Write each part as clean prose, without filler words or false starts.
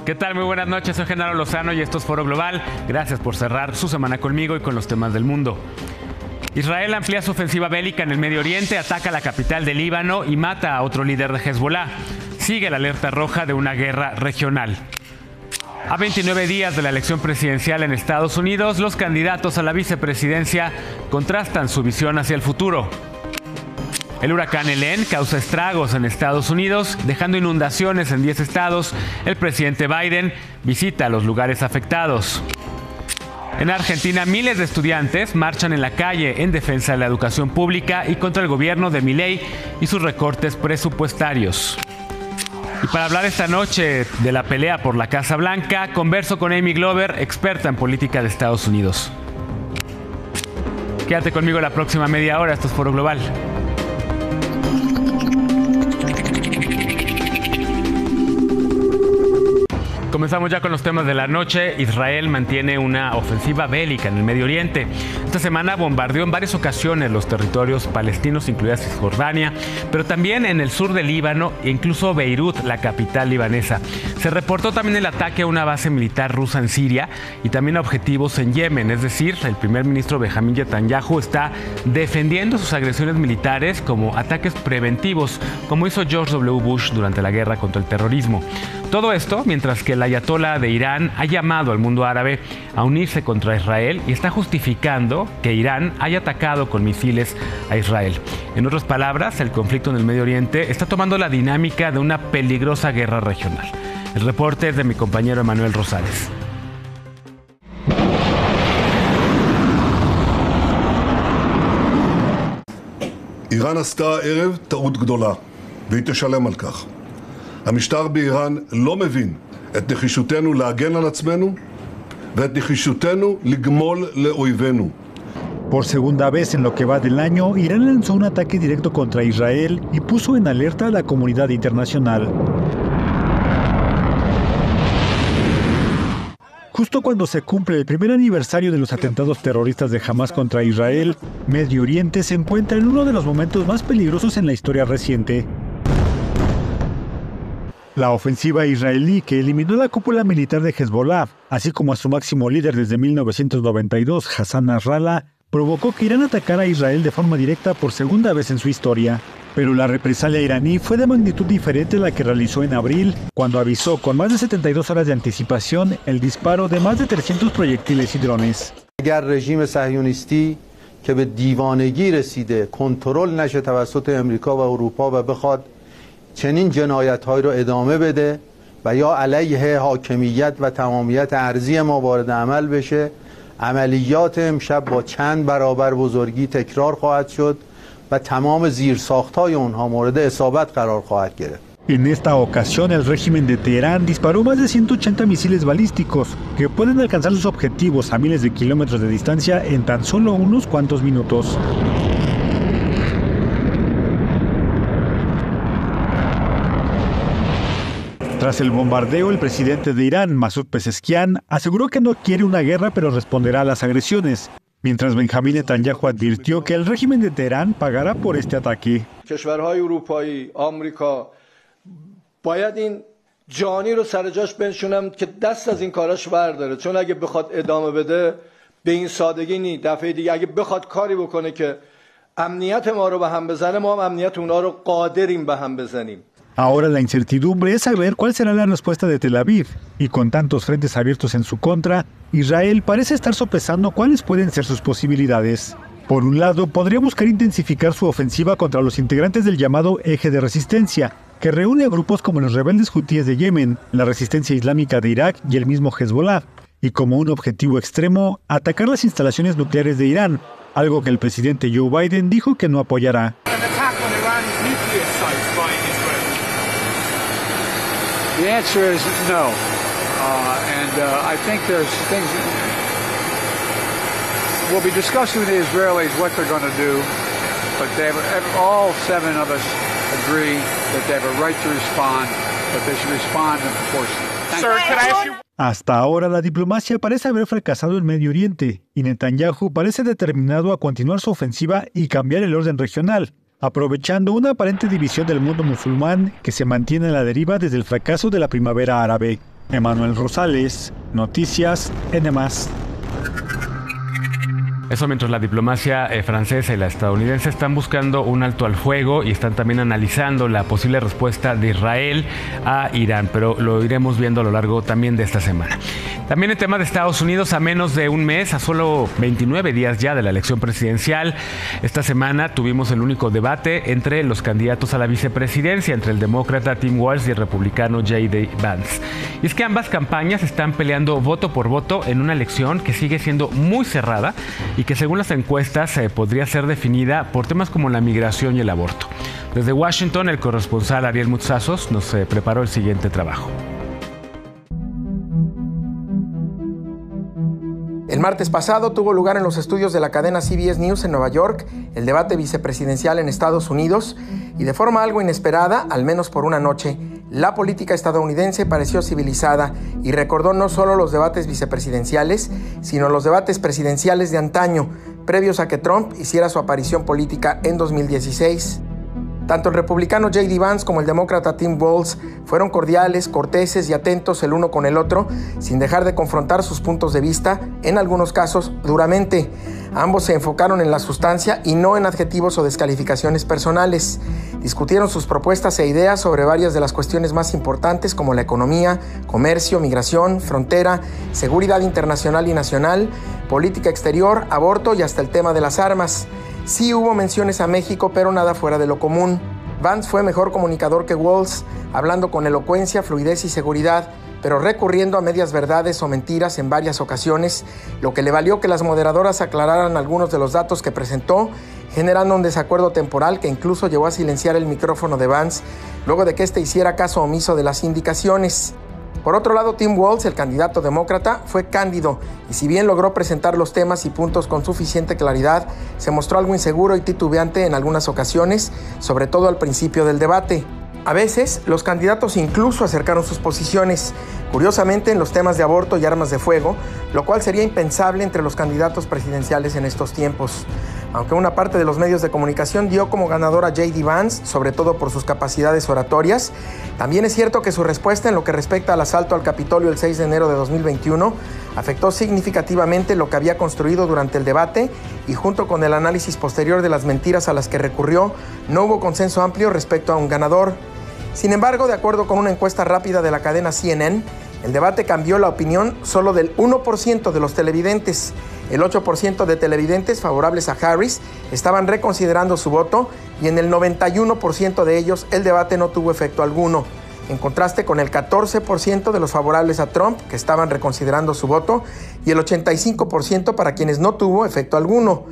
¿Qué tal? Muy buenas noches, soy Genaro Lozano y esto es Foro Global. Gracias por cerrar su semana conmigo y con los temas del mundo. Israel amplía su ofensiva bélica en el Medio Oriente, ataca la capital del Líbano y mata a otro líder de Hezbollah. Sigue la alerta roja de una guerra regional. A 29 días de la elección presidencial en Estados Unidos, los candidatos a la vicepresidencia contrastan su visión hacia el futuro. El huracán Helene causa estragos en Estados Unidos, dejando inundaciones en 10 estados. El presidente Biden visita los lugares afectados. En Argentina, miles de estudiantes marchan en la calle en defensa de la educación pública y contra el gobierno de Milei y sus recortes presupuestarios. Y para hablar esta noche de la pelea por la Casa Blanca, converso con Amy Glover, experta en política de Estados Unidos. Quédate conmigo la próxima media hora, esto es Foro Global. Comenzamos ya con los temas de la noche. Israel mantiene una ofensiva bélica en el Medio Oriente. Esta semana bombardeó en varias ocasiones los territorios palestinos, incluida Cisjordania, pero también en el sur del Líbano e incluso Beirut, la capital libanesa. Se reportó también el ataque a una base militar rusa en Siria y también a objetivos en Yemen. Es decir, el primer ministro Benjamin Netanyahu está defendiendo sus agresiones militares como ataques preventivos, como hizo George W. Bush durante la guerra contra el terrorismo. Todo esto mientras que el ayatolá de Irán ha llamado al mundo árabe a unirse contra Israel y está justificando que Irán haya atacado con misiles a Israel. En otras palabras, el conflicto en el Medio Oriente está tomando la dinámica de una peligrosa guerra regional. El reporte es de mi compañero Emanuel Rosales. איראן עשתה הערב טעות גדולה, והיא תשלם על כך. המשטר באיראן לא מבין את נחישותנו להגן על עצמנו ואת נחישותנו לגמול לאויבינו. Por segunda vez en lo que va del año, Irán lanzó un ataque directo contra Israel y puso en alerta a la comunidad internacional. Justo cuando se cumple el primer aniversario de los atentados terroristas de Hamas contra Israel, Medio Oriente se encuentra en uno de los momentos más peligrosos en la historia reciente. La ofensiva israelí que eliminó la cúpula militar de Hezbollah, así como a su máximo líder desde 1992, Hassan Nasrallah, provocó que Irán atacara a Israel de forma directa por segunda vez en su historia. Pero la represalia iraní fue de magnitud diferente a la que realizó en abril, cuando avisó con más de 72 horas de anticipación el disparo de más de 300 proyectiles y drones. اگر رژیم صهیونیستی که به دیوانگی رسیده کنترل نشه توسط امریکا و اروپا و بخواد چنین جنایت‌هایی رو ادامه بده و یا علیه حاکمیت و تمامیت ارضی ما وارد عمل بشه، عملیات امشب با چند برابر بزرگی تکرار خواهد شد و تمام زیرساخت‌های اونها مورد اصابت قرار خواهد گرفت. En esta ocasión, el régimen de Teherán disparó más de 180 misiles balísticos que pueden alcanzar sus objetivos a miles de kilómetros de distancia en tan solo unos cuantos minutos. Tras el bombardeo, el presidente de Irán, Masoud Pezeshkian, aseguró que no quiere una guerra pero responderá a las agresiones, mientras Benjamin Netanyahu advirtió que el régimen de Teherán pagará por este ataque. کشورهای اروپایی، آمریکا باید این جانی رو سر جاش بنشونن که دست از این کاراش برداره، چون اگه بخواد ادامه بده به این سادگی نی. دفعه دیگه اگه بخواد کاری بکنه که امنیت ما رو به هم بزنه، ما هم امنیت اونها رو قادریم به هم بزنیم. Ahora la incertidumbre es saber cuál será la respuesta de Tel Aviv, y con tantos frentes abiertos en su contra, Israel parece estar sopesando cuáles pueden ser sus posibilidades. Por un lado, podría buscar intensificar su ofensiva contra los integrantes del llamado Eje de Resistencia, que reúne a grupos como los rebeldes hutíes de Yemen, la resistencia islámica de Irak y el mismo Hezbollah, y como un objetivo extremo, atacar las instalaciones nucleares de Irán, algo que el presidente Joe Biden dijo que no apoyará. The answer is no, I think there's things we'll be discussing with the Israelis what they're going to do, but all seven of us agree that they have a right to respond, but they should respond in proportion. Sir, can I ask you? Hasta ahora la diplomacia parece haber fracasado en Medio Oriente y Netanyahu parece determinado a continuar su ofensiva y cambiar el orden regional, aprovechando una aparente división del mundo musulmán que se mantiene a la deriva desde el fracaso de la primavera árabe. Emanuel Rosales, Noticias N+. Eso mientras la diplomacia francesa y la estadounidense están buscando un alto al fuego y están también analizando la posible respuesta de Israel a Irán, pero lo iremos viendo a lo largo también de esta semana. También el tema de Estados Unidos, a menos de un mes, a solo 29 días ya de la elección presidencial. Esta semana tuvimos el único debate entre los candidatos a la vicepresidencia, entre el demócrata Tim Walz y el republicano J.D. Vance. Y es que ambas campañas están peleando voto por voto en una elección que sigue siendo muy cerrada y que según las encuestas podría ser definida por temas como la migración y el aborto. Desde Washington, el corresponsal Ariel Mutsazos nos preparó el siguiente trabajo. El martes pasado tuvo lugar en los estudios de la cadena CBS News en Nueva York el debate vicepresidencial en Estados Unidos y de forma algo inesperada, al menos por una noche, la política estadounidense pareció civilizada y recordó no solo los debates vicepresidenciales, sino los debates presidenciales de antaño, previos a que Trump hiciera su aparición política en 2016. Tanto el republicano J.D. Vance como el demócrata Tim Walz fueron cordiales, corteses y atentos el uno con el otro, sin dejar de confrontar sus puntos de vista, en algunos casos duramente. Ambos se enfocaron en la sustancia y no en adjetivos o descalificaciones personales. Discutieron sus propuestas e ideas sobre varias de las cuestiones más importantes como la economía, comercio, migración, frontera, seguridad internacional y nacional, política exterior, aborto y hasta el tema de las armas. Sí hubo menciones a México, pero nada fuera de lo común. Vance fue mejor comunicador que Walz, hablando con elocuencia, fluidez y seguridad, pero recurriendo a medias verdades o mentiras en varias ocasiones, lo que le valió que las moderadoras aclararan algunos de los datos que presentó, generando un desacuerdo temporal que incluso llevó a silenciar el micrófono de Vance, luego de que éste hiciera caso omiso de las indicaciones. Por otro lado, Tim Walz, el candidato demócrata, fue cándido y si bien logró presentar los temas y puntos con suficiente claridad, se mostró algo inseguro y titubeante en algunas ocasiones, sobre todo al principio del debate. A veces, los candidatos incluso acercaron sus posiciones, curiosamente en los temas de aborto y armas de fuego, lo cual sería impensable entre los candidatos presidenciales en estos tiempos. Aunque una parte de los medios de comunicación dio como ganador a J.D. Vance, sobre todo por sus capacidades oratorias, también es cierto que su respuesta en lo que respecta al asalto al Capitolio el 6 de enero de 2021 afectó significativamente lo que había construido durante el debate y junto con el análisis posterior de las mentiras a las que recurrió, no hubo consenso amplio respecto a un ganador. Sin embargo, de acuerdo con una encuesta rápida de la cadena CNN, el debate cambió la opinión solo del 1% de los televidentes. El 8% de televidentes favorables a Harris estaban reconsiderando su voto y en el 91% de ellos el debate no tuvo efecto alguno, en contraste con el 14% de los favorables a Trump que estaban reconsiderando su voto y el 85% para quienes no tuvo efecto alguno.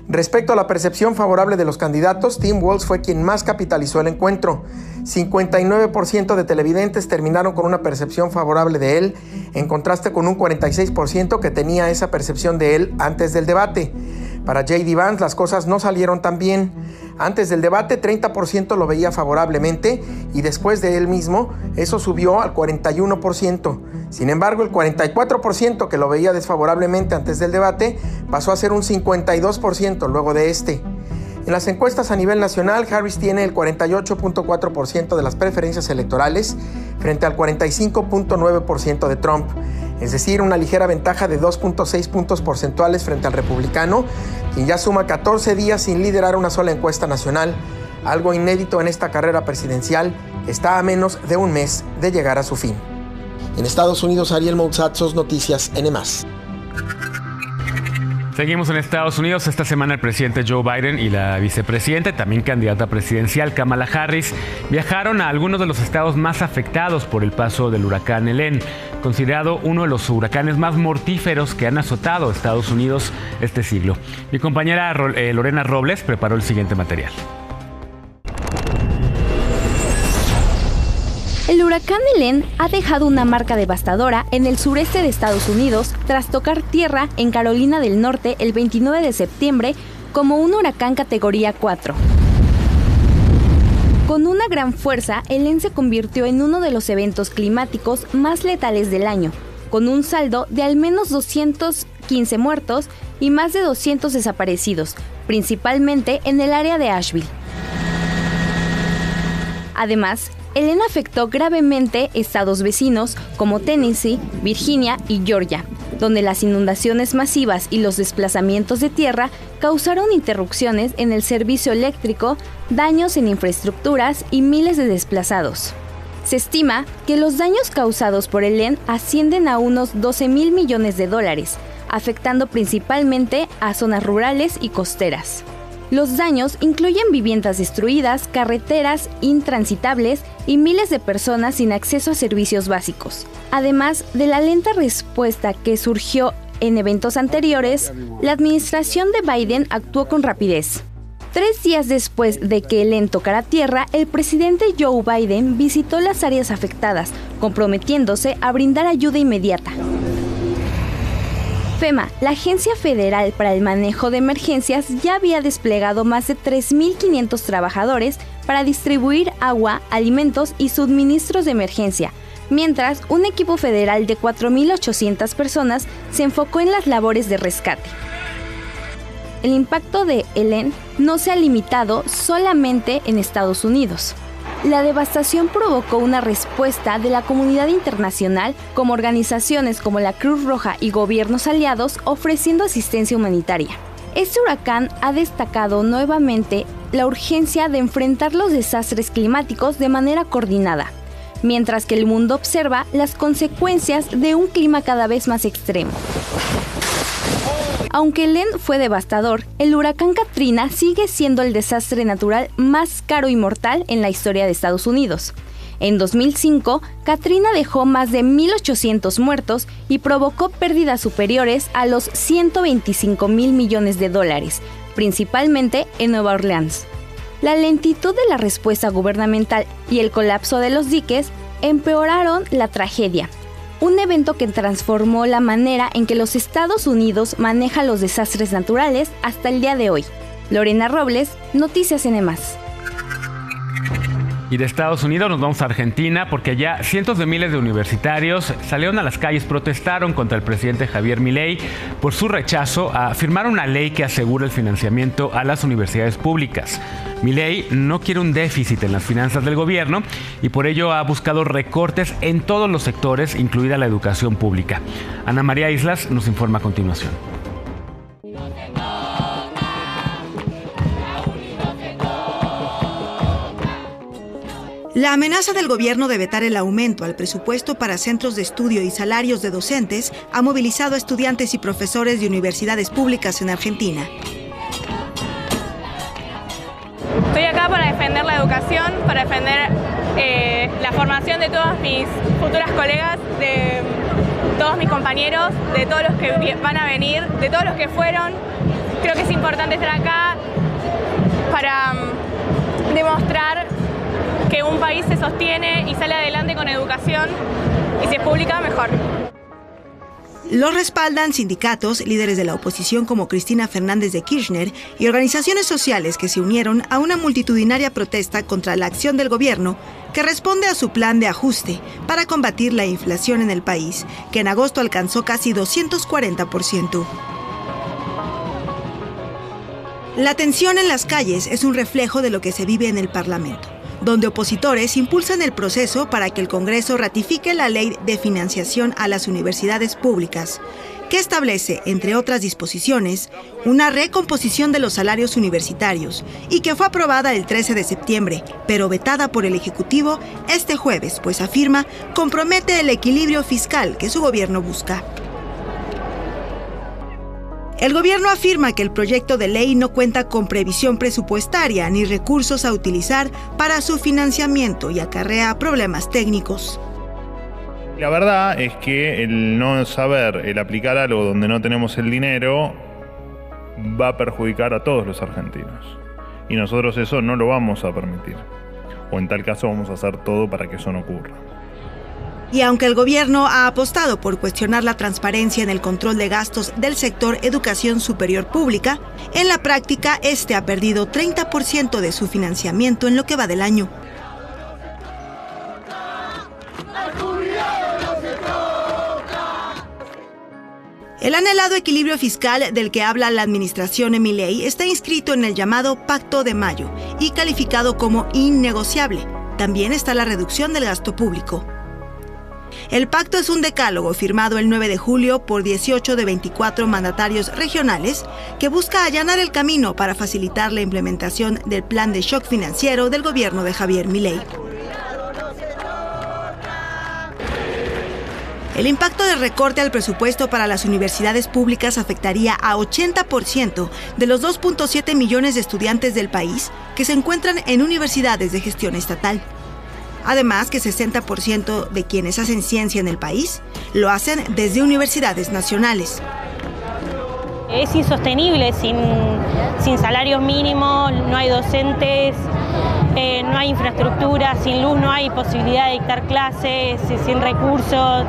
Respecto a la percepción favorable de los candidatos, Tim Walz fue quien más capitalizó el encuentro. 59% de televidentes terminaron con una percepción favorable de él, en contraste con un 46% que tenía esa percepción de él antes del debate. Para J.D. Vance las cosas no salieron tan bien. Antes del debate 30% lo veía favorablemente y después de él mismo eso subió al 41%. Sin embargo, el 44% que lo veía desfavorablemente antes del debate pasó a ser un 52% luego de este. En las encuestas a nivel nacional, Harris tiene el 48.4% de las preferencias electorales frente al 45.9% de Trump. Es decir, una ligera ventaja de 2.6 puntos porcentuales frente al republicano, quien ya suma 14 días sin liderar una sola encuesta nacional. Algo inédito en esta carrera presidencial, está a menos de un mes de llegar a su fin. En Estados Unidos, Ariel Mutsazos, Noticias N+. Seguimos en Estados Unidos. Esta semana el presidente Joe Biden y la vicepresidenta, también candidata presidencial Kamala Harris, viajaron a algunos de los estados más afectados por el paso del huracán Helene, considerado uno de los huracanes más mortíferos que han azotado a Estados Unidos este siglo. Mi compañera Lorena Robles preparó el siguiente material. El huracán Helene ha dejado una marca devastadora en el sureste de Estados Unidos tras tocar tierra en Carolina del Norte el 29 de septiembre como un huracán categoría 4. Con una gran fuerza, Helene se convirtió en uno de los eventos climáticos más letales del año, con un saldo de al menos 215 muertos y más de 200 desaparecidos, principalmente en el área de Asheville. Además, el EN afectó gravemente estados vecinos como Tennessee, Virginia y Georgia, donde las inundaciones masivas y los desplazamientos de tierra causaron interrupciones en el servicio eléctrico, daños en infraestructuras y miles de desplazados. Se estima que los daños causados por el EN ascienden a unos 12.000 millones de dólares, afectando principalmente a zonas rurales y costeras. Los daños incluyen viviendas destruidas, carreteras intransitables y miles de personas sin acceso a servicios básicos. Además de la lenta respuesta que surgió en eventos anteriores, la administración de Biden actuó con rapidez. 3 días después de que el EN tocara tierra, el presidente Joe Biden visitó las áreas afectadas, comprometiéndose a brindar ayuda inmediata. FEMA, la Agencia Federal para el Manejo de Emergencias, ya había desplegado más de 3.500 trabajadores para distribuir agua, alimentos y suministros de emergencia, mientras un equipo federal de 4.800 personas se enfocó en las labores de rescate. El impacto de el EN no se ha limitado solamente en Estados Unidos. La devastación provocó una respuesta de la comunidad internacional, como organizaciones como la Cruz Roja y gobiernos aliados ofreciendo asistencia humanitaria. Este huracán ha destacado nuevamente la urgencia de enfrentar los desastres climáticos de manera coordinada, mientras que el mundo observa las consecuencias de un clima cada vez más extremo. Aunque el EN fue devastador, el huracán Katrina sigue siendo el desastre natural más caro y mortal en la historia de Estados Unidos. En 2005, Katrina dejó más de 1.800 muertos y provocó pérdidas superiores a los 125.000 millones de dólares, principalmente en Nueva Orleans. La lentitud de la respuesta gubernamental y el colapso de los diques empeoraron la tragedia. Un evento que transformó la manera en que los Estados Unidos manejan los desastres naturales hasta el día de hoy. Lorena Robles, Noticias NM+. Y de Estados Unidos nos vamos a Argentina, porque allá cientos de miles de universitarios salieron a las calles, protestaron contra el presidente Javier Milei por su rechazo a firmar una ley que asegura el financiamiento a las universidades públicas. Milei no quiere un déficit en las finanzas del gobierno y por ello ha buscado recortes en todos los sectores, incluida la educación pública. Ana María Islas nos informa a continuación. La amenaza del gobierno de vetar el aumento al presupuesto para centros de estudio y salarios de docentes ha movilizado a estudiantes y profesores de universidades públicas en Argentina. Estoy acá para defender la educación, para defender la formación de todos mis futuras colegas, de todos mis compañeros, de todos los que van a venir, de todos los que fueron. Creo que es importante estar acá para demostrar que un país se sostiene y sale adelante con educación, y si es pública, mejor. Los respaldan sindicatos, líderes de la oposición como Cristina Fernández de Kirchner y organizaciones sociales que se unieron a una multitudinaria protesta contra la acción del gobierno que responde a su plan de ajuste para combatir la inflación en el país, que en agosto alcanzó casi 240%. La tensión en las calles es un reflejo de lo que se vive en el Parlamento, donde opositores impulsan el proceso para que el Congreso ratifique la Ley de Financiación a las Universidades Públicas, que establece, entre otras disposiciones, una recomposición de los salarios universitarios y que fue aprobada el 13 de septiembre, pero vetada por el Ejecutivo este jueves, pues afirma compromete el equilibrio fiscal que su gobierno busca. El gobierno afirma que el proyecto de ley no cuenta con previsión presupuestaria ni recursos a utilizar para su financiamiento y acarrea problemas técnicos. La verdad es que el no saber, el aplicar algo donde no tenemos el dinero, va a perjudicar a todos los argentinos. Y nosotros eso no lo vamos a permitir. O en tal caso vamos a hacer todo para que eso no ocurra. Y aunque el gobierno ha apostado por cuestionar la transparencia en el control de gastos del sector educación superior pública, en la práctica este ha perdido 30% de su financiamiento en lo que va del año. El anhelado equilibrio fiscal del que habla la administración Milei está inscrito en el llamado Pacto de Mayo y calificado como innegociable. también está la reducción del gasto público. El pacto es un decálogo firmado el 9 de julio por 18 de 24 mandatarios regionales que busca allanar el camino para facilitar la implementación del plan de shock financiero del gobierno de Javier Milei. El impacto del recorte al presupuesto para las universidades públicas afectaría a 80% de los 2.7 millones de estudiantes del país que se encuentran en universidades de gestión estatal. Además, que 60% de quienes hacen ciencia en el país lo hacen desde universidades nacionales. Es insostenible sin salarios mínimos, no hay docentes, no hay infraestructura, sin luz no hay posibilidad de dictar clases, sin recursos,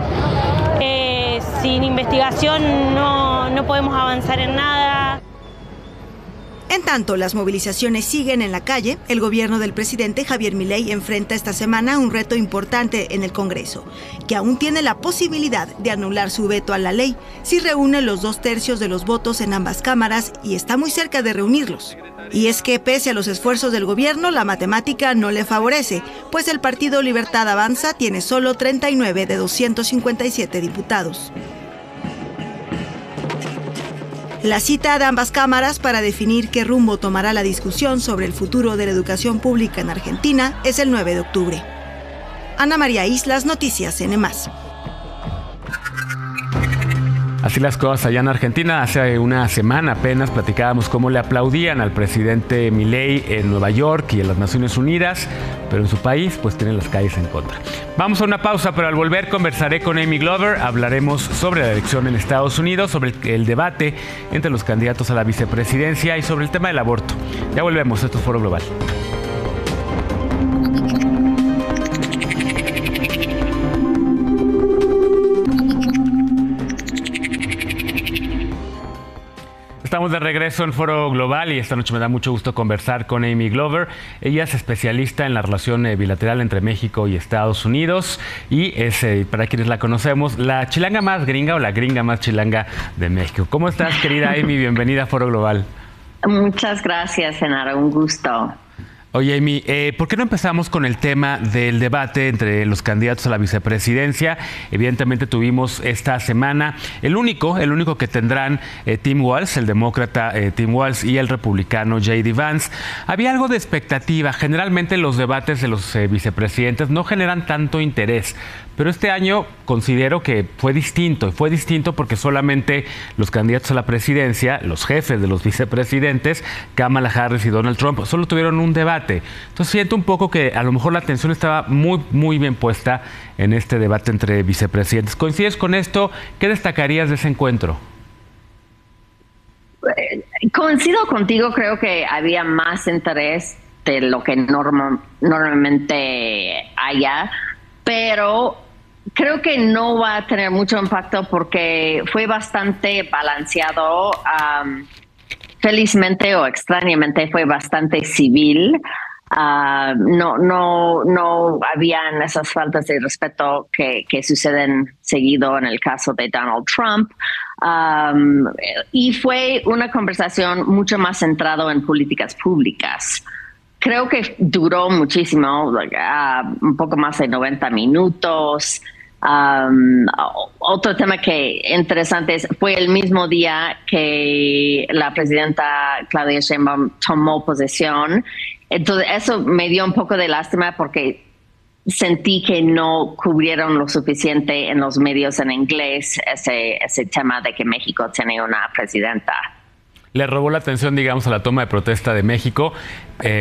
sin investigación no podemos avanzar en nada. En tanto, las movilizaciones siguen en la calle. El gobierno del presidente Javier Milei enfrenta esta semana un reto importante en el Congreso, que aún tiene la posibilidad de anular su veto a la ley si reúne los 2/3 de los votos en ambas cámaras y está muy cerca de reunirlos. Y es que pese a los esfuerzos del gobierno, la matemática no le favorece, pues el Partido Libertad Avanza tiene solo 39 de 257 diputados. La cita de ambas cámaras para definir qué rumbo tomará la discusión sobre el futuro de la educación pública en Argentina es el 9 de octubre. Ana María Islas, Noticias NM+. Así las cosas allá en Argentina. Hace una semana apenas platicábamos cómo le aplaudían al presidente Milei en Nueva York y en las Naciones Unidas, pero en su país pues tienen las calles en contra. Vamos a una pausa, pero al volver conversaré con Amy Glover. Hablaremos sobre la elección en Estados Unidos, sobre el debate entre los candidatos a la vicepresidencia y sobre el tema del aborto. Ya volvemos, esto es Foro Global. Estamos de regreso en Foro Global y esta noche me da mucho gusto conversar con Amy Glover. Ella es especialista en la relación bilateral entre México y Estados Unidos y es, para quienes la conocemos, la chilanga más gringa o la gringa más chilanga de México. ¿Cómo estás, querida Amy? Bienvenida a Foro Global. Muchas gracias, Genaro. Un gusto. Oye, Amy, ¿por qué no empezamos con el tema del debate entre los candidatos a la vicepresidencia? Evidentemente tuvimos esta semana el único que tendrán Tim Walz, el demócrata Tim Walz, y el republicano J.D. Vance. Había algo de expectativa. Generalmente los debates de los vicepresidentes no generan tanto interés, pero este año considero que fue distinto. Y fue distinto porque solamente los candidatos a la presidencia, los jefes de los vicepresidentes, Kamala Harris y Donald Trump, solo tuvieron un debate. Entonces siento un poco que a lo mejor la atención estaba muy bien puesta en este debate entre vicepresidentes. ¿Coincides con esto? ¿Qué destacarías de ese encuentro? Coincido contigo, creo que había más interés de lo que normalmente haya, pero creo que no va a tener mucho impacto porque fue bastante balanceado. Felizmente o extrañamente fue bastante civil. No habían esas faltas de respeto que suceden seguido en el caso de Donald Trump. Y fue una conversación mucho más centrada en políticas públicas. Creo que duró muchísimo, un poco más de 90 minutos. Otro tema que interesante fue el mismo día que la presidenta Claudia Sheinbaum tomó posesión. Entonces eso me dio un poco de lástima porque sentí que no cubrieron lo suficiente en los medios en inglés ese tema de que México tiene una presidenta. Le robó la atención, digamos, a la toma de protesta de México,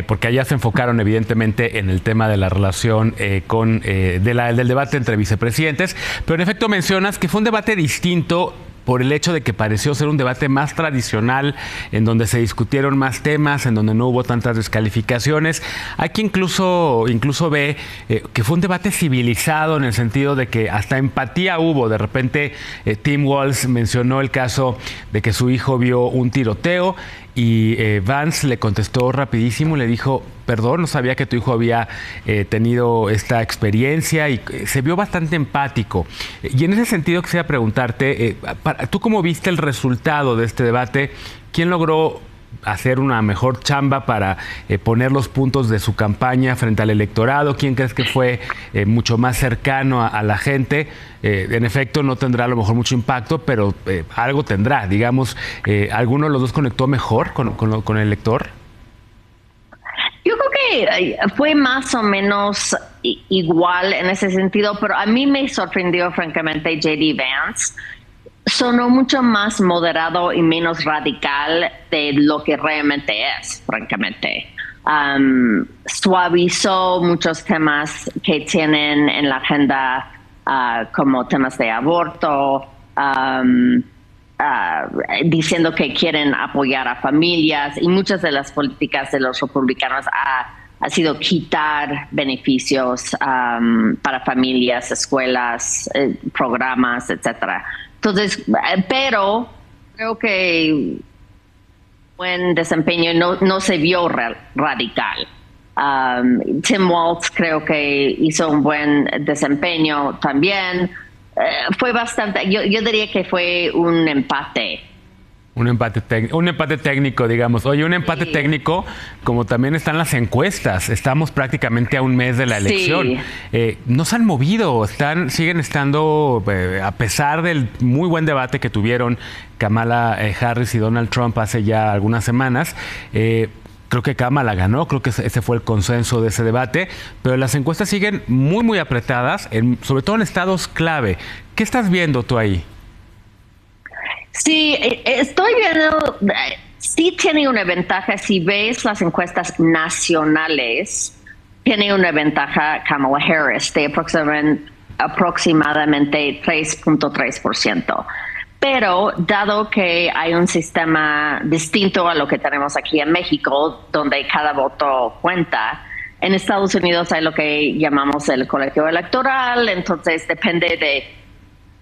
porque allá se enfocaron evidentemente en el tema de la relación del debate entre vicepresidentes, pero en efecto mencionas que fue un debate distinto por el hecho de que pareció ser un debate más tradicional, en donde se discutieron más temas, en donde no hubo tantas descalificaciones. Hay que incluso ve que fue un debate civilizado en el sentido de que hasta empatía hubo. De repente Tim Walz mencionó el caso de que su hijo vio un tiroteo y Vance le contestó rapidísimo, le dijo: perdón, no sabía que tu hijo había tenido esta experiencia, y se vio bastante empático. Y en ese sentido quisiera preguntarte, ¿tú cómo viste el resultado de este debate? ¿Quién logró hacer una mejor chamba para poner los puntos de su campaña frente al electorado? ¿Quién crees que fue mucho más cercano a la gente? En efecto, no tendrá a lo mejor mucho impacto, pero algo tendrá. Digamos, ¿alguno de los dos conectó mejor con el elector? Yo creo que fue más o menos igual en ese sentido, pero a mí me sorprendió francamente J.D. Vance. Sonó mucho más moderado y menos radical de lo que realmente es, francamente. Suavizó muchos temas que tienen en la agenda, como temas de aborto, diciendo que quieren apoyar a familias, y muchas de las políticas de los republicanos ha sido quitar beneficios para familias, escuelas, programas, etcétera. Entonces, pero creo que buen desempeño no se vio radical. Tim Walz creo que hizo un buen desempeño también. Fue bastante, yo diría que fue un empate. Un empate técnico, digamos. Oye, un empate técnico, como también están las encuestas. Estamos prácticamente a un mes de la elección. No se han movido, siguen estando, a pesar del muy buen debate que tuvieron Kamala Harris y Donald Trump hace ya algunas semanas. Creo que Kamala ganó, creo que ese fue el consenso de ese debate, pero las encuestas siguen muy, muy apretadas, sobre todo en estados clave. ¿Qué estás viendo tú ahí? Sí, estoy viendo, sí tiene una ventaja. Si ves las encuestas nacionales, tiene una ventaja Kamala Harris de aproximadamente 3.3%. Pero dado que hay un sistema distinto a lo que tenemos aquí en México, donde cada voto cuenta, en Estados Unidos hay lo que llamamos el colegio electoral, entonces depende de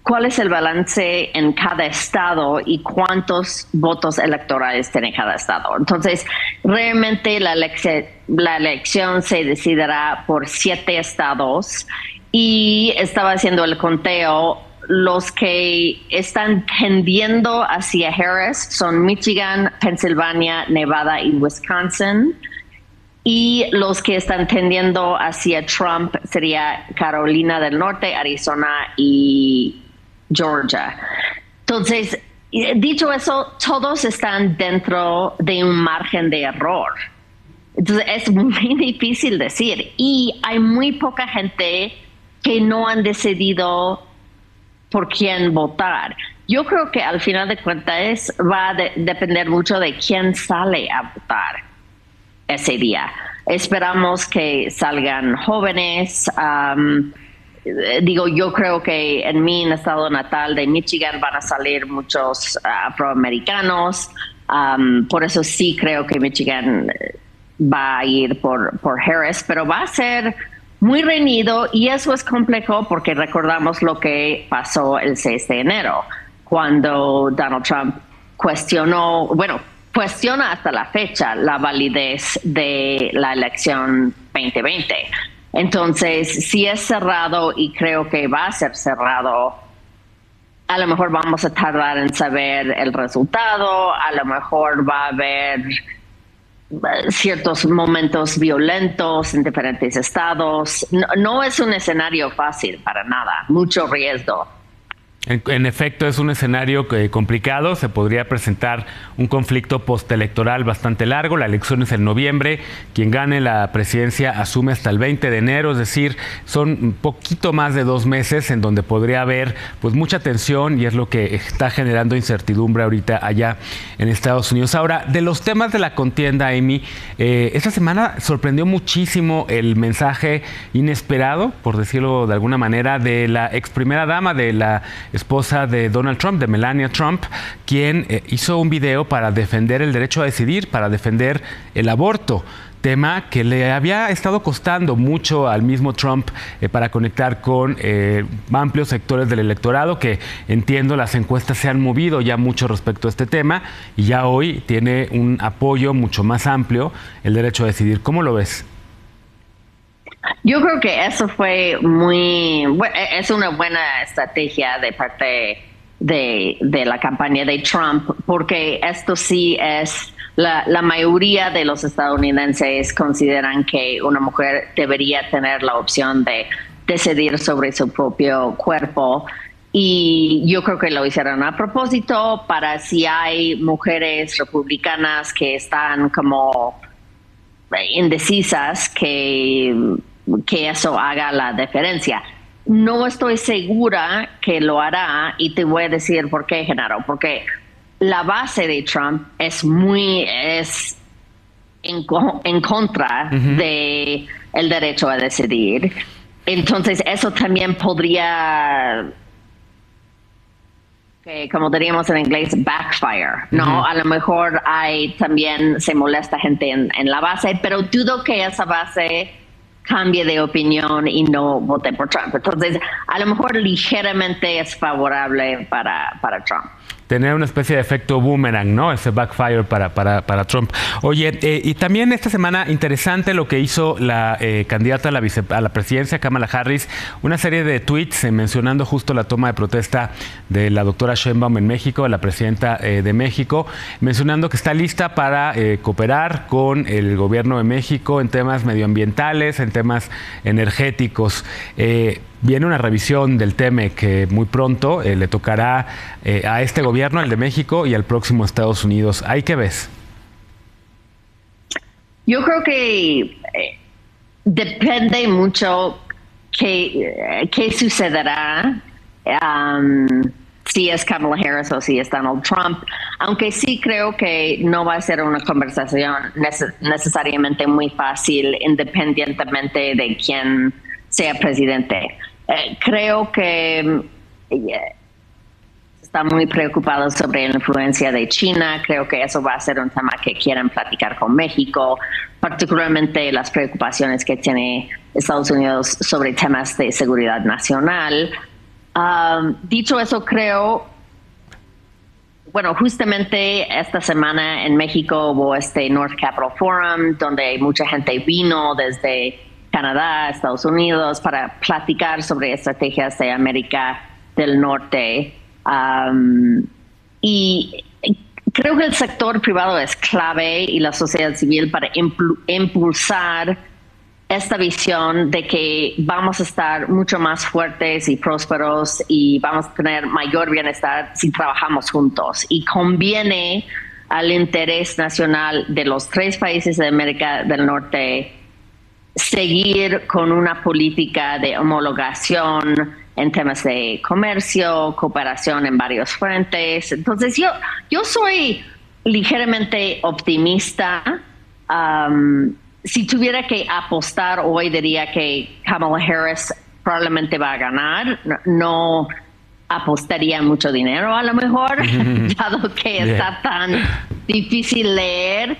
cuál es el balance en cada estado y cuántos votos electorales tiene cada estado. Entonces, realmente la elección se decidirá por 7 estados, y estaba haciendo el conteo. Los que están tendiendo hacia Harris son Michigan, Pensilvania, Nevada y Wisconsin. Y los que están tendiendo hacia Trump sería Carolina del Norte, Arizona y Georgia. Entonces, dicho eso, todos están dentro de un margen de error. Entonces, es muy difícil decir. Y hay muy poca gente que no han decidido por quién votar. Yo creo que al final de cuentas va a depender mucho de quién sale a votar ese día. Esperamos que salgan jóvenes. Yo creo que en mi estado natal de Michigan van a salir muchos afroamericanos. Por eso sí creo que Michigan va a ir por Harris, pero va a ser muy reñido, y eso es complejo porque recordamos lo que pasó el 6 de enero, cuando Donald Trump cuestiona hasta la fecha la validez de la elección 2020. Entonces, si es cerrado, y creo que va a ser cerrado, a lo mejor vamos a tardar en saber el resultado, a lo mejor va a haber ciertos momentos violentos en diferentes estados. No es un escenario fácil para nada, mucho riesgo. En efecto, es un escenario complicado. Se podría presentar un conflicto postelectoral bastante largo. La elección es en noviembre. Quien gane la presidencia asume hasta el 20 de enero. Es decir, son un poquito más de 2 meses en donde podría haber pues mucha tensión, y es lo que está generando incertidumbre ahorita allá en Estados Unidos. Ahora, de los temas de la contienda, Amy, esta semana sorprendió muchísimo el mensaje inesperado, por decirlo de alguna manera, de la ex primera dama, de la esposa de Donald Trump, de Melania Trump, quien hizo un video para defender el derecho a decidir, para defender el aborto, tema que le había estado costando mucho al mismo Trump para conectar con amplios sectores del electorado, que entiendo las encuestas se han movido ya mucho respecto a este tema, y ya hoy tiene un apoyo mucho más amplio, el derecho a decidir. ¿Cómo lo ves? Yo creo que eso fue es una buena estrategia de parte de la campaña de Trump, porque esto sí es la mayoría de los estadounidenses consideran que una mujer debería tener la opción de decidir sobre su propio cuerpo. Y yo creo que lo hicieron a propósito para si hay mujeres republicanas que están como indecisas, que eso haga la diferencia. No estoy segura que lo hará y te voy a decir por qué, Genaro, porque la base de Trump es en contra de el derecho a decidir. Entonces eso también podría, como diríamos en inglés, backfire, ¿no? A lo mejor también se molesta gente en la base, pero dudo que esa base cambie de opinión y no vote por Trump. Entonces, a lo mejor ligeramente es favorable para Trump. Tener una especie de efecto boomerang, ¿no? Ese backfire para Trump. Oye, y también esta semana interesante lo que hizo la candidata a la presidencia, Kamala Harris, una serie de tweets mencionando justo la toma de protesta de la doctora Sheinbaum en México, la presidenta de México, mencionando que está lista para cooperar con el gobierno de México en temas medioambientales, en temas energéticos. Viene una revisión del TEMEC muy pronto le tocará a este gobierno, al de México, y al próximo Estados Unidos. ¿Ahí qué ves? Yo creo que depende mucho qué sucederá si es Kamala Harris o si es Donald Trump, aunque sí creo que no va a ser una conversación necesariamente muy fácil, independientemente de quién sea presidente. Creo que está muy preocupado sobre la influencia de China. Creo que eso va a ser un tema que quieren platicar con México, particularmente las preocupaciones que tiene Estados Unidos sobre temas de seguridad nacional. Dicho eso, creo, bueno, justamente esta semana en México hubo este North Capital Forum, donde mucha gente vino desde Canadá, Estados Unidos, para platicar sobre estrategias de América del Norte. Y creo que el sector privado es clave y la sociedad civil para impulsar esta visión de que vamos a estar mucho más fuertes y prósperos y vamos a tener mayor bienestar si trabajamos juntos. Y conviene al interés nacional de los 3 países de América del Norte seguir con una política de homologación en temas de comercio, cooperación en varios frentes. Entonces yo soy ligeramente optimista. Si tuviera que apostar hoy, diría que Kamala Harris probablemente va a ganar. No apostaría mucho dinero a lo mejor, dado que está tan difícil leer.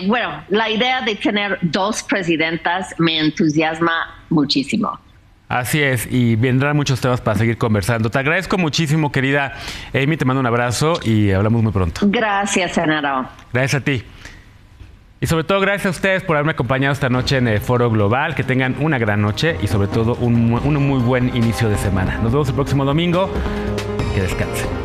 Bueno, la idea de tener 2 presidentas me entusiasma muchísimo. Así es, y vendrán muchos temas para seguir conversando. Te agradezco muchísimo, querida Amy, te mando un abrazo y hablamos muy pronto. Gracias, Genaro. Gracias a ti. Y sobre todo, gracias a ustedes por haberme acompañado esta noche en el Foro Global. Que tengan una gran noche y sobre todo un muy buen inicio de semana. Nos vemos el próximo domingo. Que descansen.